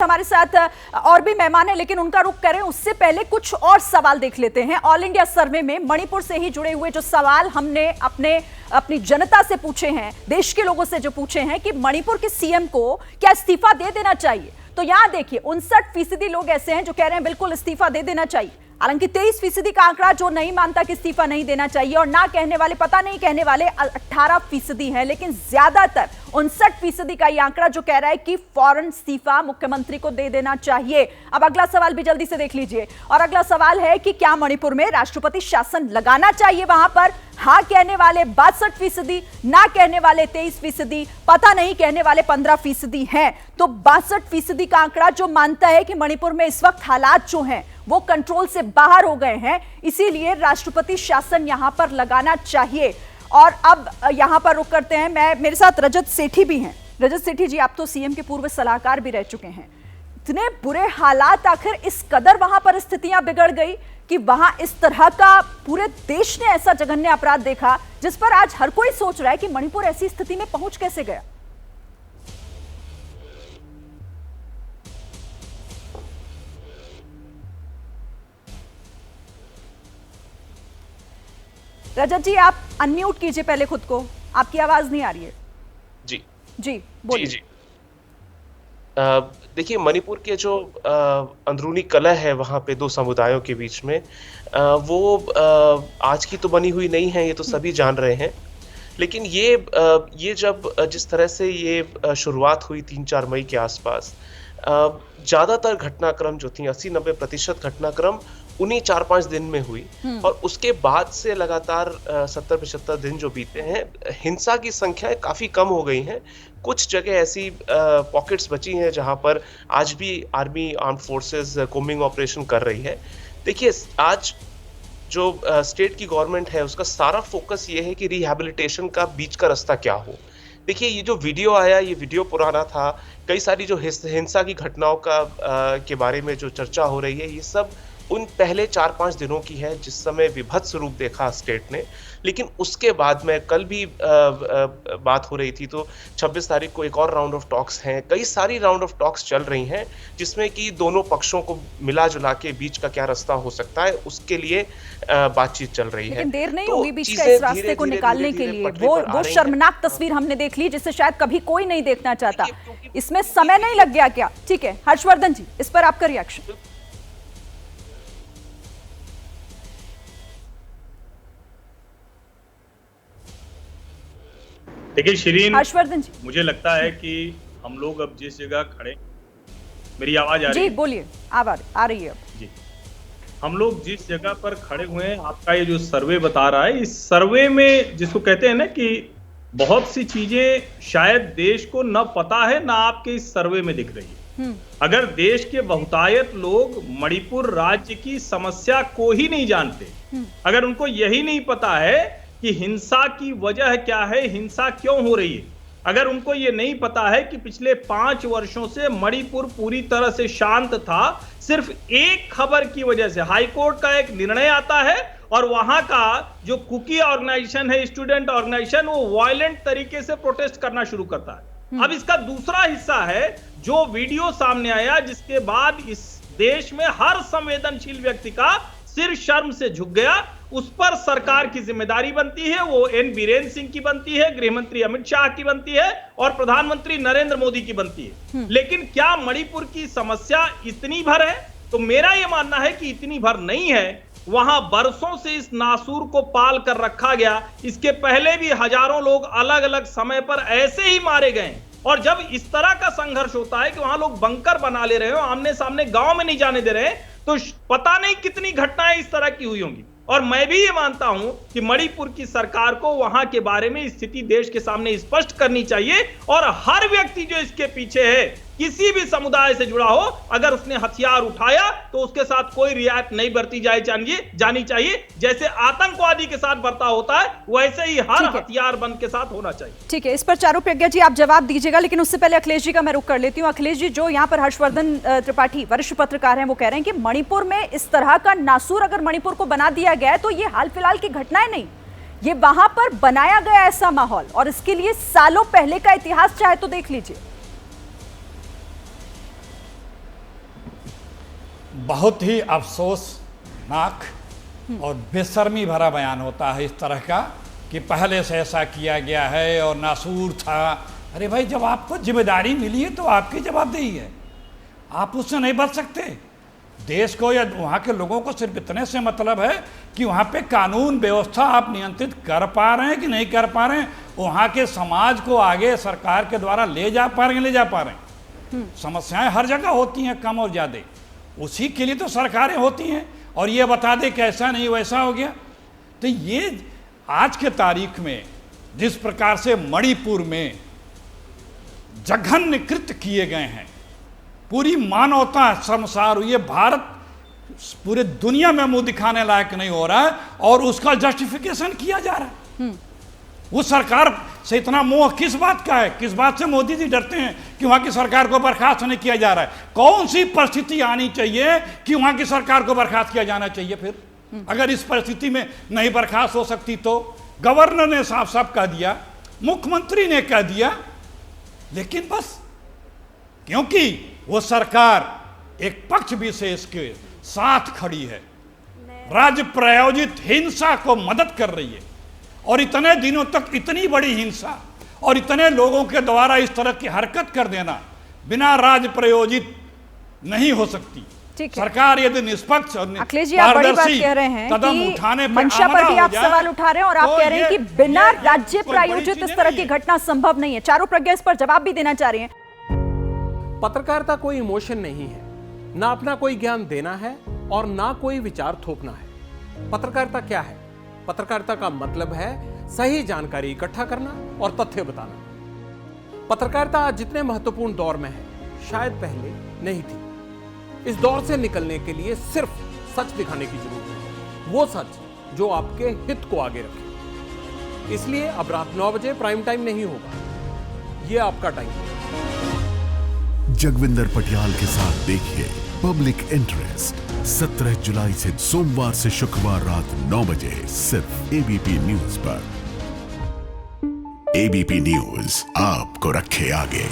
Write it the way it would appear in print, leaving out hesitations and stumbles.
हमारे साथ और भी मेहमान हैं, लेकिन उनका रुख करें उससे पहले कुछ और सवाल देख लेते हैं। ऑल इंडिया सर्वे में मणिपुर से ही जुड़े हुए जो सवाल हमने अपनी जनता से पूछे हैं, देश के लोगों से जो पूछे हैं कि मणिपुर के सीएम को क्या इस्तीफा दे देना चाहिए, तो यहां देखिए 59% लोग ऐसे हैं जो कह रहे हैं बिल्कुल इस्तीफा दे देना चाहिए। हालांकि 23% का आंकड़ा जो नहीं मानता कि इस्तीफा नहीं देना चाहिए, और ना कहने वाले, पता नहीं कहने वाले 18% हैं, लेकिन ज्यादातर 59% का ये आंकड़ा जो कह रहा है कि फौरन इस्तीफा मुख्यमंत्री को दे देना चाहिए। अब अगला सवाल भी जल्दी से देख लीजिए, और अगला सवाल है कि क्या मणिपुर में राष्ट्रपति शासन लगाना चाहिए। वहां पर हाँ कहने वाले 62%, ना कहने वाले 23%, पता नहीं कहने वाले 15% हैं। तो 62% का आंकड़ा जो मानता है कि मणिपुर में इस वक्त हालात जो हैं वो कंट्रोल से बाहर हो गए हैं, इसीलिए राष्ट्रपति शासन यहां पर लगाना चाहिए। और अब यहां पर रुक करते हैं, मेरे साथ रजत सेठी भी हैं। रजत सेठी जी, आप तो सीएम के पूर्व सलाहकार भी रह चुके हैं। इतने बुरे हालात, आखिर इस कदर वहां पर स्थितियां बिगड़ गई कि वहां इस तरह का पूरे देश ने ऐसा जघन्य अपराध देखा जिस पर आज हर कोई सोच रहा है कि मणिपुर ऐसी स्थिति में पहुंच कैसे गया। रजत जी, आप अनम्यूट कीजिए पहले खुद को, आपकी आवाज नहीं आ रही है। जी जी बोलिए। जी। देखिए, मणिपुर के जो अंदरूनी कलह है वहाँ पे दो समुदायों के बीच में, वो आज की तो बनी हुई नहीं है, ये तो सभी जान रहे हैं। लेकिन ये जब जिस तरह से ये शुरुआत हुई 3-4 मई के आसपास, ज़्यादातर घटनाक्रम जो थी 80-90% घटनाक्रम उन्हीं 4-5 दिन में हुई, और उसके बाद से लगातार 70-75 दिन जो बीते हैं, हिंसा की संख्याएं काफी कम हो गई हैं। कुछ जगह ऐसी पॉकेट्स बची हैं जहां पर आज भी army, armed forces combing operation कर रही है। देखिए, आज जो स्टेट की गवर्नमेंट है उसका सारा फोकस ये है कि रिहैबिलिटेशन का बीच का रास्ता क्या हो। देखिए, ये जो वीडियो आया, ये वीडियो पुराना था। कई सारी जो हिंसा की घटनाओं का के बारे में जो चर्चा हो रही है, ये सब उन पहले 4-5 दिनों की है जिस समय विभत्स रूप देखा स्टेट ने। लेकिन उसके बाद में कल भी बात हो रही थी, तो 26 तारीख को एक और राउंड ऑफ टॉक्स हैं। कई सारी राउंड ऑफ टॉक्स चल रही हैं जिसमें कि दोनों पक्षों को मिला जुला के बीच का क्या रास्ता हो सकता है उसके लिए बातचीत चल रही है। लेकिन देर नहीं होगी बीच का इस रास्ते को निकालने के लिए। वो शर्मनाक तस्वीर हमने देख ली जिसे शायद कभी कोई नहीं देखना चाहता। इसमें समय नहीं लग गया क्या? ठीक है, हर्षवर्धन जी, इस पर आपका रिएक्शन। देखिए शिरीन, हर्षवर्धन जी, मुझे लगता है कि हम लोग अब जिस जगह खड़े, मेरी आवाज आ रही है? जी बोलिए, आवाज आ रही है जी। हम लोग जिस जगह पर खड़े हुए हैं, आपका ये जो सर्वे बता रहा है, इस सर्वे में जिसको कहते हैं ना कि बहुत सी चीजें शायद देश को न पता है, ना आपके इस सर्वे में दिख रही है। अगर देश के बहुतायत लोग मणिपुर राज्य की समस्या को ही नहीं जानते, अगर उनको यही नहीं पता है कि हिंसा की वजह क्या है, हिंसा क्यों हो रही है, अगर उनको ये नहीं पता है कि पिछले 5 वर्षों से मणिपुर पूरी तरह से शांत था, सिर्फ एक खबर की वजह से हाईकोर्ट का एक निर्णय आता है और वहां का जो कुकी ऑर्गेनाइजेशन है, स्टूडेंट ऑर्गेनाइजेशन, वो वायलेंट तरीके से प्रोटेस्ट करना शुरू करता है। अब इसका दूसरा हिस्सा है जो वीडियो सामने आया, जिसके बाद इस देश में हर संवेदनशील व्यक्ति का सिर शर्म से झुक गया। उस पर सरकार की जिम्मेदारी बनती है, वो एन बीरेन सिंह की बनती है, गृह मंत्री अमित शाह की बनती है, और प्रधानमंत्री नरेंद्र मोदी की बनती है। लेकिन क्या मणिपुर की समस्या इतनी भर है? तो मेरा यह मानना है कि इतनी भर नहीं है। वहां बरसों से इस नासूर को पाल कर रखा गया। इसके पहले भी हजारों लोग अलग अलग समय पर ऐसे ही मारे गए, और जब इस तरह का संघर्ष होता है कि वहां लोग बंकर बना ले रहे हो, आमने सामने गांव में नहीं जाने दे रहे, तो पता नहीं कितनी घटनाएं इस तरह की हुई होंगी। और मैं भी ये मानता हूं कि मणिपुर की सरकार को वहां के बारे में स्थिति देश के सामने स्पष्ट करनी चाहिए, और हर व्यक्ति जो इसके पीछे है, किसी भी समुदाय से जुड़ा हो, अगर उसने हथियार उठाया तो उसके साथ कोई रियायत नहीं बरती जानी चाहिए। जैसे आतंकवादी के साथ बर्ताव होता है, वैसे ही हर हथियारबंद के साथ होना चाहिए। ठीक है, इस पर चारुप्रज्ञा जी आप जवाब दीजिएगा, लेकिन उससे पहले अखिलेश जी का मैं रुख कर लेती हूँ। अखिलेश जी, जो यहाँ पर हर्षवर्धन त्रिपाठी वरिष्ठ पत्रकार हैं, वो कह रहे हैं कि मणिपुर में इस तरह का नासूर अगर मणिपुर को बना दिया गया है तो ये हाल फिलहाल की घटनाएं नहीं, ये वहां पर बनाया गया ऐसा माहौल, और इसके लिए सालों पहले का इतिहास चाहे तो देख लीजिए। बहुत ही अफसोसनाक और बेशर्मी भरा बयान होता है इस तरह का कि पहले से ऐसा किया गया है और नासूर था। अरे भाई, जब आपको जिम्मेदारी मिली है तो आपकी जवाबदेही है, आप उससे नहीं बच सकते। देश को या वहाँ के लोगों को सिर्फ इतने से मतलब है कि वहाँ पे कानून व्यवस्था आप नियंत्रित कर पा रहे हैं कि नहीं कर पा रहे हैं, वहाँ के समाज को आगे सरकार के द्वारा ले जा पा रहे हैं, ले जा पा रहे हैं। समस्याएं हर जगह होती हैं, कम और ज़्यादा, उसी के लिए तो सरकारें होती हैं। और ये बता दे कि ऐसा नहीं वैसा हो गया। तो ये आज के तारीख में जिस प्रकार से मणिपुर में जघन्य कृत्य किए गए हैं, पूरी मानवता शर्मसार हुई है। भारत पूरे दुनिया में मुंह दिखाने लायक नहीं हो रहा है और उसका जस्टिफिकेशन किया जा रहा है। वो सरकार से इतना मोह किस बात का है? किस बात से मोदी जी डरते हैं कि वहां की सरकार को बर्खास्त नहीं किया जा रहा है? कौन सी परिस्थिति आनी चाहिए कि वहां की सरकार को बर्खास्त किया जाना चाहिए? फिर अगर इस परिस्थिति में नहीं बर्खास्त हो सकती तो गवर्नर ने साफ साफ कह दिया, मुख्यमंत्री ने कह दिया, लेकिन बस क्योंकि वो सरकार एक पक्ष विशेष के साथ खड़ी है, राज्य प्रायोजित हिंसा को मदद कर रही है, और इतने दिनों तक इतनी बड़ी हिंसा और इतने लोगों के द्वारा इस तरह की हरकत कर देना बिना राज्य प्रायोजित नहीं हो सकती। सरकार यदि निष्पक्ष और अखिलेश जी, आप बड़ी बात कह रहे हैं कदम कि उठाने पे मंशा पर भी आप सवाल उठा रहे हैं और आप कह रहे हैं कि बिना ये राज्य कोई प्रायोजित बड़ी इस तरह की चीज़ नहीं घटना संभव नहीं है। चारों प्रज्ञा इस पर जवाब भी देना चाह रही हैं। पत्रकारिता कोई इमोशन नहीं है, ना अपना कोई ज्ञान देना है और ना कोई विचार थोपना है। पत्रकारिता क्या है? पत्रकारिता का मतलब है सही जानकारी इकट्ठा करना और तथ्य बताना। पत्रकारिता आज जितने महत्वपूर्ण दौर में है, शायद पहले नहीं थी। इस दौर से निकलने के लिए सिर्फ सच दिखाने की जरूरत है, वो सच जो आपके हित को आगे रखे। इसलिए अब रात 9 बजे प्राइम टाइम नहीं होगा, ये आपका टाइम है। जगविंदर पटियाल के साथ देखिए पब्लिक इंटरेस्ट 17 जुलाई से सोमवार से शुक्रवार रात 9 बजे सिर्फ एबीपी न्यूज पर। एबीपी न्यूज आपको रखे आगे।